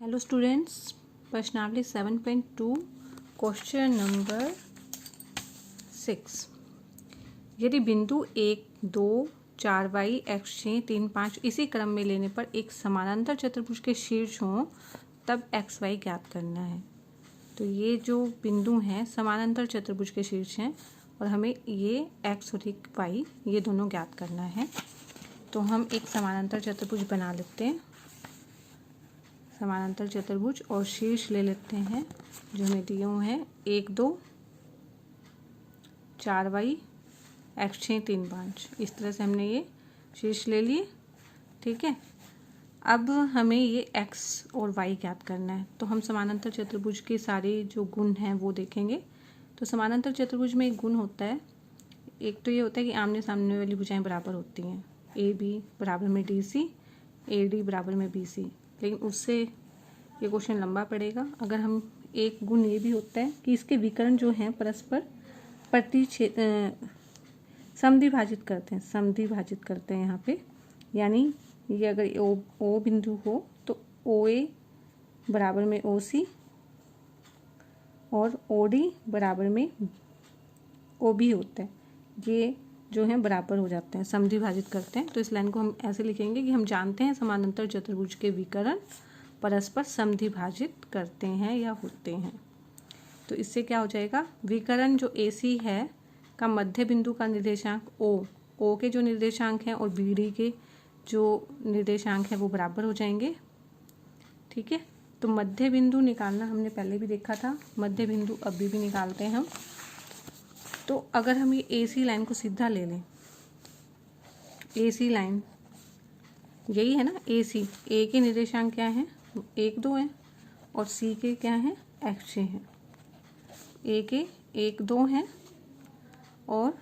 Hello students, प्रश्नावली 7.2 question number 6। यदि बिंदु 1, 2, 4y, x 6, 3, 5 इसी क्रम में लेने पर एक समानांतर चतुर्भुज के शीर्ष हों तब x y ज्ञात करना है। तो ये जो बिंदु हैं समानांतर चतुर्भुज के शीर्ष हैं और हमें ये x और y ये दोनों ज्ञात करना है। तो हम एक समानांतर चतुर्भुज बना लेते हैं, समानांतर चतुर्भुज, और शीर्ष ले लेते हैं जो हमें दिए हुए हैं 1, 2, 4y, x 6, 3, 5। इस तरह से हमने ये शीर्ष ले लिए। ठीक है, अब हमें ये x और y ज्ञात करना है। तो हम समानांतर चतुर्भुज के सारे जो गुण हैं वो देखेंगे। तो समानांतर चतुर्भुज में एक गुण होता है, एक तो ये होता है कि आमने सामने वाली भुजाएं बराबर होती हैं, AB बराबर में DC, AD बराबर में BC। लेकिन उससे ये क्वेश्चन लंबा पड़ेगा। अगर हम एक गुण ये भी होता है कि इसके विकर्ण जो हैं परस्पर समद्विभाजित करते हैं यहाँ पे। यानी ये अगर O बिंदु हो तो OA बराबर में OC और OD बराबर में OB होता है। ये जो हैं बराबर हो जाते हैं, समद्विभाजित करते हैं। तो इस लाइन को हम ऐसे लिखेंगे कि हम जानते हैं समानांतर चतुर्भुज के विकर्ण परस्पर समद्विभाजित करते हैं या होते हैं। तो इससे क्या हो जाएगा, विकर्ण जो AC है का मध्य बिंदु का निर्देशांक O के जो निर्देशांक हैं और BD के जो निर्देशांक हैं वो बराबर हो जाएंगे। ठीक है, तो मध्य बिंदु निकालना हमने पहले भी देखा था, मध्य बिंदु अभी भी निकालते हैं हम। तो अगर हम ये AC लाइन को सीधा ले लें, AC लाइन यही है ना, AC, A के निर्देशांक क्या हैं, 1, 2 हैं और C के क्या हैं, x 6 हैं। A के 1, 2 हैं और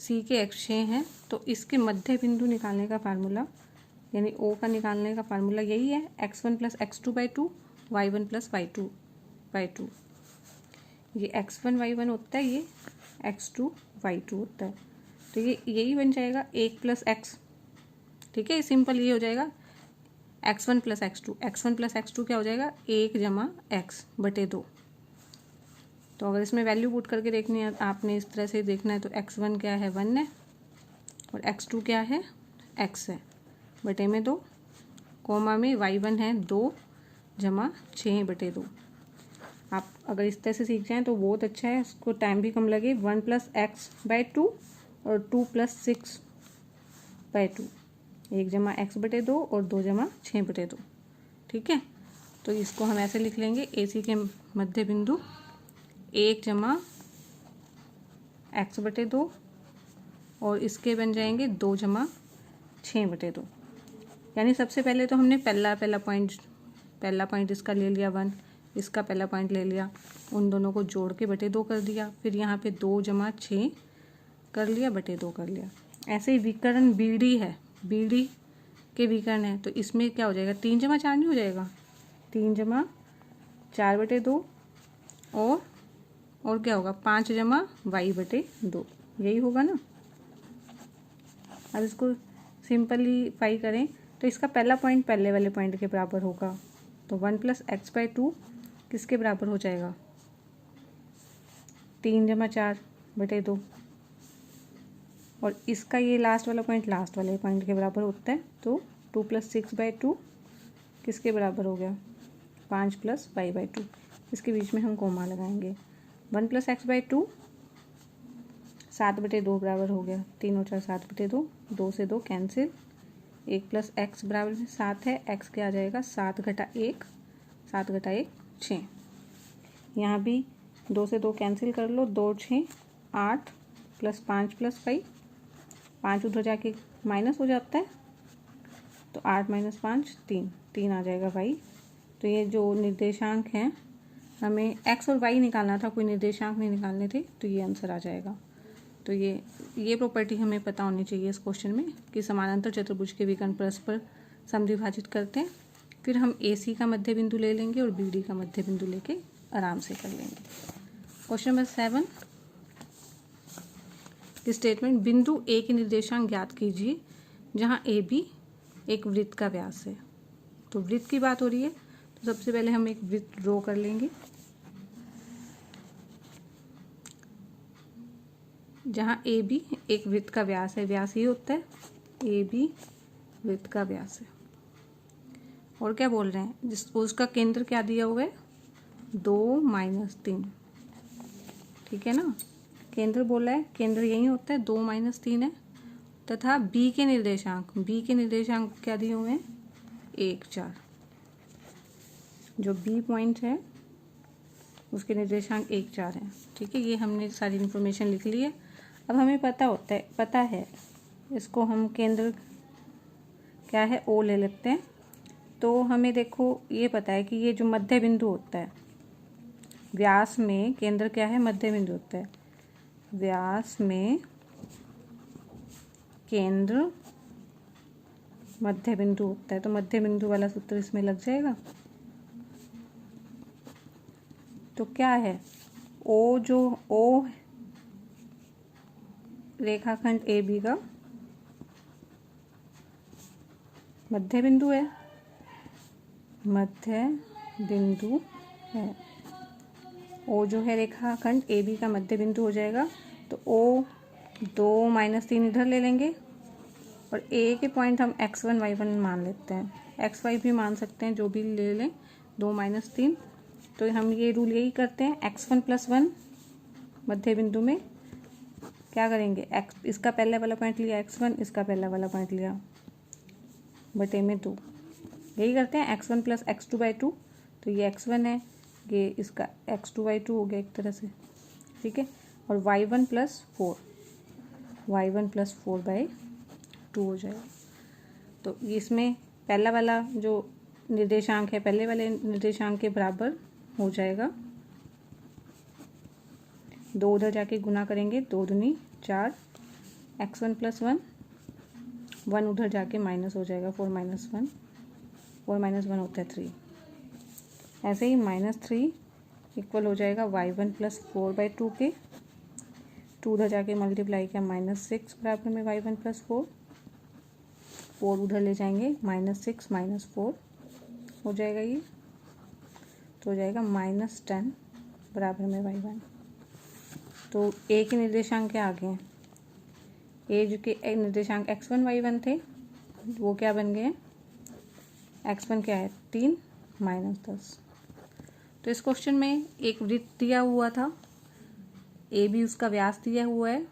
C के x 6 हैं। तो इसके मध्य बिंदु निकालने का फार्मूला, यानी O का निकालने का फार्मूला यही है, x1 + x2/2, y1 + y2/2। ये x1 y1 होता है, ये x2 y2 होता है। तो ये यही बन जाएगा 1 + x। ठीक है, सिंपल ये हो जाएगा x1 + x2। x1 + x2 क्या हो जाएगा, 1 + x/2। तो अगर इसमें वैल्यू पुट करके देखनी है आपने, इस तरह से देखना है, तो x1 क्या है, 1 है और x2 क्या है, x है, बटे में 2, कोमा में y1 है 2 + 6/2। आप अगर इस तरह से सीख जाएं तो बहुत अच्छा है, उसको टाइम भी कम लगे। 1 + x/2 और 2 + 6/2, 1 + x/2 और 2 + 6/2। ठीक है, तो इसको हम ऐसे लिख लेंगे, AC के मध्य बिंदु 1 + x/2 और इसके बन जाएंगे 2 + 6/2। यानी सबसे पहले तो हमने पहला पॉइंट इसका ले लिया 1, इसका पहला पॉइंट ले लिया, उन दोनों को जोड़ के बटे 2 कर दिया, फिर यहाँ पे 2 + 6 कर लिया, बटे 2 कर लिया। ऐसे ही विकर्ण BD है, BD के विकर्ण है, तो इसमें क्या हो जाएगा, 3 + 4 नहीं हो जाएगा, 3 + 4/2 और क्या होगा, 5 + y/2, यही होगा ना। अब इसको सिंपलीफाई करें तो इसका पहला पॉइंट पहले वाले पॉइंट के बराबर होगा, तो 1 + x/2 किसके बराबर हो जाएगा, 3 + 4/2। और इसका ये लास्ट वाला पॉइंट लास्ट वाले पॉइंट के बराबर होता है, तो 2 + 6/2 किसके बराबर हो गया, 5 + y/2। इसके बीच में हम कोमा लगाएंगे। 1 + x/2 7/2 बराबर हो गया, 3 और 4 7/2, 2 से 2 कैंसिल, 1 + x बराबर में 7 है, x क्या आ जाएगा, 7 - 1, 7 - 1 6। यहाँ भी 2 से 2 कैंसिल कर लो, 2 6 8 + 5 + 5, 5 उधर जाके माइनस हो जाता है, तो 8 - 5 3, 3 आ जाएगा y। तो ये जो निर्देशांक हैं, हमें x और y निकालना था, कोई निर्देशांक नहीं निकालने थे, तो ये आंसर आ जाएगा। तो ये प्रॉपर्टी हमें पता होनी चाहिए इस क्वेश्चन में कि समानांतर चतुर्भुज के विकर्ण परस्पर समद्विभाजित करते हैं। फिर हम AC का मध्य बिंदु ले लेंगे और BD का मध्य बिंदु लेके आराम से कर लेंगे। क्वेश्चन नंबर 7, स्टेटमेंट, बिंदु A के निर्देशांक ज्ञात कीजिए जहां AB एक वृत्त का व्यास है। तो वृत्त की बात हो रही है, तो सबसे पहले हम एक वृत्त ड्रॉ कर लेंगे जहाँ ए बी एक वृत्त का व्यास है, व्यास ये होता है ए बी वृत्त का व्यास है। और क्या बोल रहे हैं, उसका केंद्र क्या दिया हुआ है 2 - 3, ठीक है ना। केंद्र बोला है, केंद्र यही होता है 2 - 3 है। तथा बी के निर्देशांक क्या दिए हुए हैं 1 4। जो बी पॉइंट है उसके निर्देशांक 1 4 हैं, ठीक है। ये हमने सारी इन्फॉर्मेशन लिख ली है। अब हमें पता है इसको हम केंद्र क्या है ओ ले लेते हैं। तो हमें देखो ये पता है कि ये जो मध्य बिंदु होता है व्यास में, केंद्र क्या है मध्य बिंदु होता है, व्यास में केंद्र मध्य बिंदु होता है। तो मध्य बिंदु वाला सूत्र इसमें लग जाएगा। तो क्या है ओ रेखाखंड ए बी का मध्य बिंदु है, ओ जो है रेखाखंड ए बी का मध्य बिंदु हो जाएगा। तो ओ 2 - 3 इधर ले लेंगे और ए के पॉइंट हम x1 y1 मान लेते हैं, xy भी मान सकते हैं, जो भी ले लें 2 - 3। तो हम ये रूल यही करते हैं, x1 + 1 मध्य बिंदु में क्या करेंगे, इसका पहले वाला पॉइंट लिया x1, इसका पहला वाला पॉइंट लिया बटे में 2, यही करते हैं x1 + x2/2। तो ये x1 है, ये इसका x2/2 हो गया एक तरह से, ठीक है। और y1 + 4/2 हो जाएगा। तो इसमें पहला वाला जो निर्देशांक है पहले वाले निर्देशांक के बराबर हो जाएगा। 2 उधर जाके गुना करेंगे, 2 दूनी 4, x1 + 1, 1 उधर जाके माइनस हो जाएगा, 4 - 1, 4 - 1 होता है 3। ऐसे ही -3 इक्वल हो जाएगा y1 + 4/2 के, 2 उधर जाके मल्टीप्लाई किया -6 बराबर में y1 + 4, 4 उधर ले जाएंगे -6 - 4 हो जाएगा ये, तो हो जाएगा -10 बराबर में y1। तो ए के निर्देशांक क्या आ गए हैं, ए जो कि निर्देशांक x1 y1 थे वो क्या बन गए हैं, x1 क्या है 3 - 10। तो इस क्वेश्चन में एक वृत्त दिया हुआ था, ए बी उसका व्यास दिया हुआ है,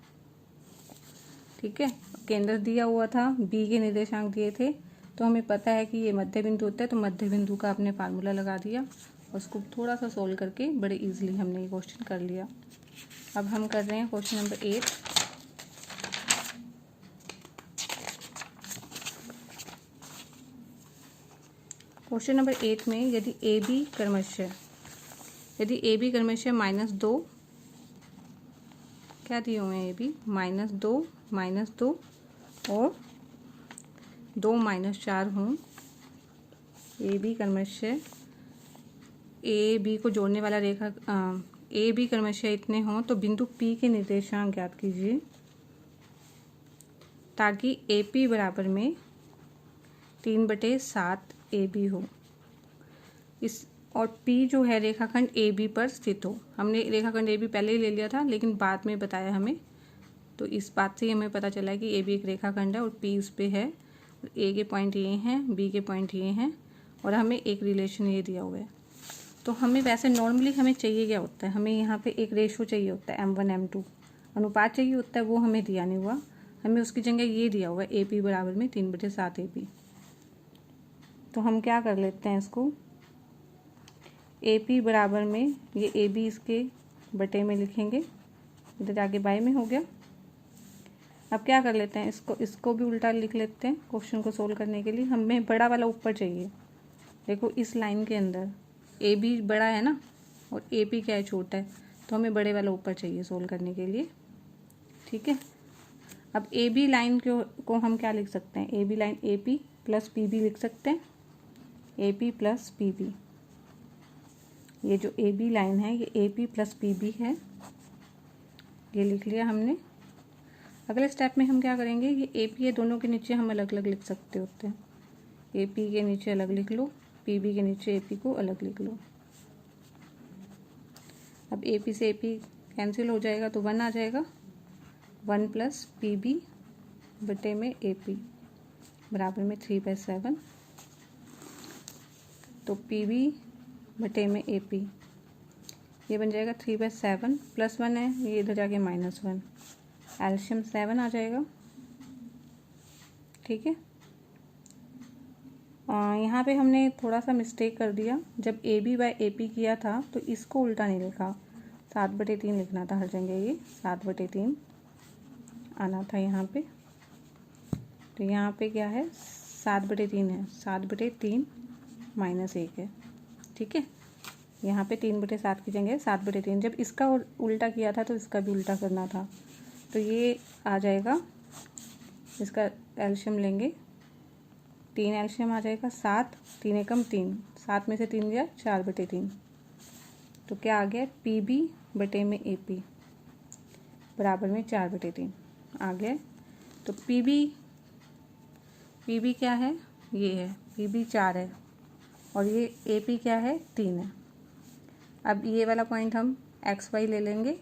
ठीक है, केंद्र दिया हुआ था, बी के निर्देशांक दिए थे। तो हमें पता है कि ये मध्य बिंदु होता है, तो मध्य बिंदु का आपने फार्मूला लगा दिया और उसको थोड़ा सा सोल्व करके बड़े इजीली हमने ये क्वेश्चन कर लिया। अब हम कर रहे हैं क्वेश्चन नंबर 8। क्वेश्चन नंबर 8 में यदि ए बी क्रमशः -2 क्या दिए हुए हैं, ए बी -2 और 2 - 4 हों, ए बी क्रमशः ए बी को जोड़ने वाला रेखा ए बी क्रमशः इतने हों, तो बिंदु पी के निर्देशांक ज्ञात कीजिए ताकि ए पी बराबर में 3/7 ए बी हो। इस और P जो है रेखाखंड ए बी पर स्थित हो। हमने रेखाखंड ए बी पहले ही ले लिया था, लेकिन बाद में बताया हमें, तो इस बात से हमें पता चला कि ए बी एक रेखाखंड है और P इस पे है। ए के पॉइंट ये हैं, बी के पॉइंट ये हैं और हमें एक रिलेशन ये दिया हुआ है। तो हमें वैसे नॉर्मली हमें चाहिए क्या होता है, हमें यहाँ पे एक रेशो चाहिए होता है M1 M2 अनुपात चाहिए होता है, वो हमें दिया नहीं हुआ। हमें उसकी जगह ये दिया हुआ है ए पी बराबर में 3/7 ए पी। तो हम क्या कर लेते हैं, इसको ए पी बराबर में ये ए बी इसके बटे में लिखेंगे, इधर जाके बाय में हो गया। अब क्या कर लेते हैं, इसको भी उल्टा लिख लेते हैं क्वेश्चन को सोल्व करने के लिए। हमें बड़ा वाला ऊपर चाहिए। देखो इस लाइन के अंदर ए बी बड़ा है ना और ए पी क्या है छोटा है, तो हमें बड़े वाला ऊपर चाहिए सोल्व करने के लिए, ठीक है। अब ए बी लाइन को हम क्या लिख सकते हैं, A B line A P + P B लिख सकते हैं, ए पी + पी बी। ये जो ए बी लाइन है ये ए पी + पी बी है, ये लिख लिया हमने। अगले स्टेप में हम क्या करेंगे, ये ए पी है, दोनों के नीचे हम अलग अलग लिख सकते होते हैं। ए पी के नीचे अलग लिख लो, पी बी के नीचे ए पी को अलग लिख लो। अब ए पी से ए पी कैंसिल हो जाएगा तो 1 आ जाएगा, 1 प्लस पी बी बटे में ए पी बराबर में 3/7। तो पी बी बटे में ए पी ये बन जाएगा 3/7 प्लस 1 है, ये इधर जाके -1, एल्शियम 7 आ जाएगा। ठीक है, यहाँ पे हमने थोड़ा सा मिस्टेक कर दिया, जब A B by A P किया था तो इसको उल्टा नहीं लिखा, 7/3 लिखना था हर जगह, ये 7/3 आना था यहाँ पे। तो यहाँ पे क्या है 7/3 है, 7/3 -1 है। ठीक है, यहाँ पे 3/7 की जगह 7/3, जब इसका उल्टा किया था तो इसका भी उल्टा करना था। तो ये आ जाएगा, इसका एल्शियम लेंगे, 3 एल्शियम आ जाएगा 7, 3 एकम 3, 7 में से 3 गया 4/3। तो क्या आ गया पी बी बटे में ए पी बराबर में 4/3 आ गया। तो पी बी क्या है, ये है पी बी 4 है और ये ए पी क्या है 3 है। अब ये वाला पॉइंट हम एक्स वाई ले लेंगे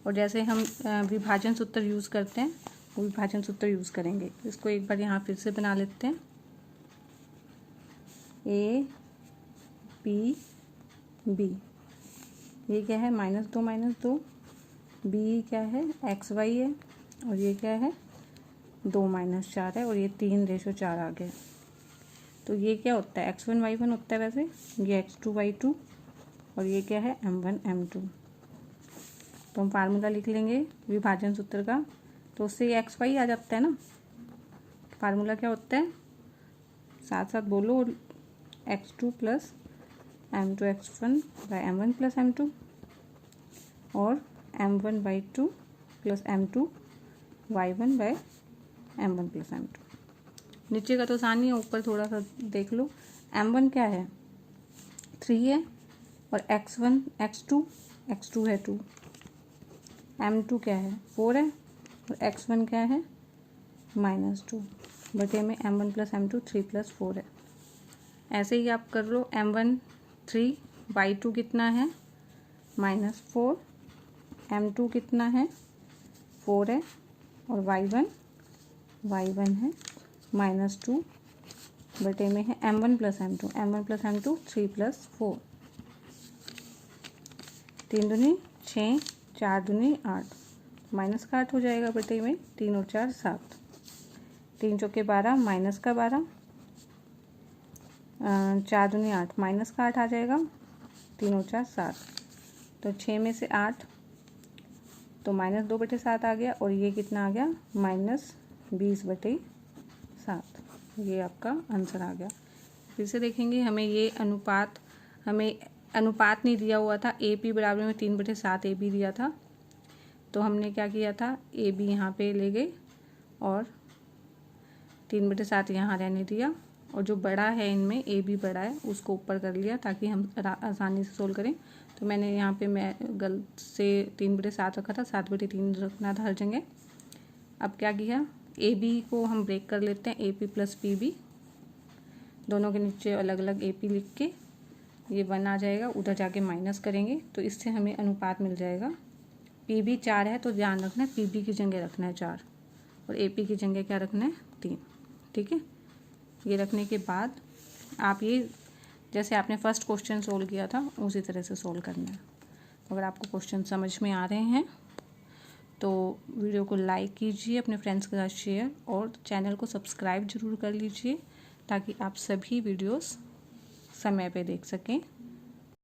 और जैसे हम विभाजन सूत्र यूज़ करते हैं वो विभाजन सूत्र यूज़ करेंगे। इसको एक बार यहाँ फिर से बना लेते हैं, ए पी बी ये क्या है -2 बी क्या है एक्स वाई है और ये क्या है 2 - 4 है और ये 3/4 आ गया। तो ये क्या होता है x1 y1 होता है वैसे, ये x2 y2 और ये क्या है m1 m2। तो हम फार्मूला लिख लेंगे विभाजन सूत्र का, तो उससे ये एक्स वाई आ जाता है ना। फार्मूला क्या होता है, साथ साथ बोलो, x2 + m2 x1 / m1 + m2 और m1/2 + m2 y1 / m1 + m2। नीचे का तो आसान ही है, ऊपर थोड़ा सा देख लो। m1 क्या है 3 है और x2 है 2, m2 क्या है 4 है और x1 क्या है -2 बटे में m1 + m2 3 + 4 है। ऐसे ही आप कर लो, m1 3 y2 कितना है -4, m2 कितना है 4 है और y1 है -2 बटे में है m1 + m2 3 + 4, 3 दूनी 6, 4 दूनी 8, माइनस का 8 हो जाएगा बटे में, 3 और 4 7, 3 चौके 12 -12, 4 दूनी 8 माइनस का 8 आ जाएगा, 3 और 4 7। तो 6 में से 8 तो -2/7 आ गया और ये कितना आ गया -20/7। ये आपका आंसर आ गया। फिर से देखेंगे, हमें अनुपात नहीं दिया हुआ था, ए पी बराबर में 3/7 ए बी दिया था। तो हमने क्या किया था, ए बी यहाँ पे ले गए और 3/7 यहाँ रहने दिया और जो बड़ा है इनमें ए बी बड़ा है उसको ऊपर कर लिया ताकि हम आसानी से सोल्व करें। तो मैंने यहाँ पे मैं गलत से 3/7 रखा था, 7/3 रखना था हर जगह। अब क्या किया, ए बी को हम ब्रेक कर लेते हैं, ए पी + पी बी दोनों के नीचे अलग अलग ए पी लिख के ये 1 आ जाएगा, उधर जाके माइनस करेंगे तो इससे हमें अनुपात मिल जाएगा। पी बी 4 है तो ध्यान रखना है पी बी की जगह रखना है 4 और ए पी की जगह क्या रखना है 3। ठीक है, ये रखने के बाद आप ये जैसे आपने फर्स्ट क्वेश्चन सोल्व किया था उसी तरह से सोल्व करना है। अगर आपको क्वेश्चन समझ में आ रहे हैं तो वीडियो को लाइक कीजिए, अपने फ्रेंड्स के साथ शेयर और चैनल को सब्सक्राइब जरूर कर लीजिए ताकि आप सभी वीडियोस समय पे देख सकें।